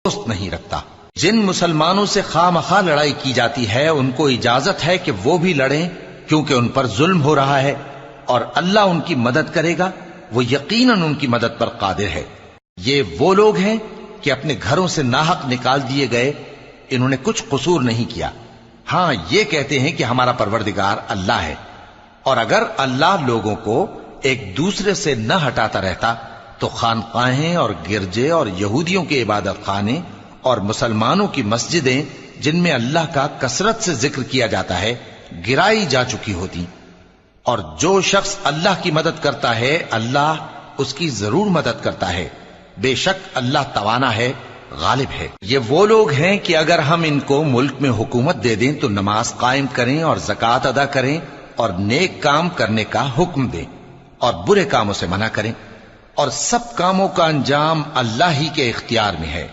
دوست نہیں رکھتا۔ جن مسلمانوں سے خواہ مخواہ لڑائی کی جاتی ہے ان کو اجازت ہے کہ وہ بھی لڑیں، کیونکہ ان پر ظلم ہو رہا ہے، اور اللہ ان کی مدد کرے گا، وہ یقیناً ان کی مدد پر قادر ہے۔ یہ وہ لوگ ہیں کہ اپنے گھروں سے ناحق نکال دیے گئے، انہوں نے کچھ قصور نہیں کیا، ہاں یہ کہتے ہیں کہ ہمارا پروردگار اللہ ہے۔ اور اگر اللہ لوگوں کو ایک دوسرے سے نہ ہٹاتا رہتا تو خانقاہیں اور گرجے اور یہودیوں کے عبادت خانے اور مسلمانوں کی مسجدیں جن میں اللہ کا کثرت سے ذکر کیا جاتا ہے گرائی جا چکی ہوتی۔ اور جو شخص اللہ کی مدد کرتا ہے اللہ اس کی ضرور مدد کرتا ہے، بے شک اللہ توانا ہے، غالب ہے۔ یہ وہ لوگ ہیں کہ اگر ہم ان کو ملک میں حکومت دے دیں تو نماز قائم کریں اور زکوٰۃ ادا کریں اور نیک کام کرنے کا حکم دیں اور برے کاموں سے منع کریں، اور سب کاموں کا انجام اللہ ہی کے اختیار میں ہے۔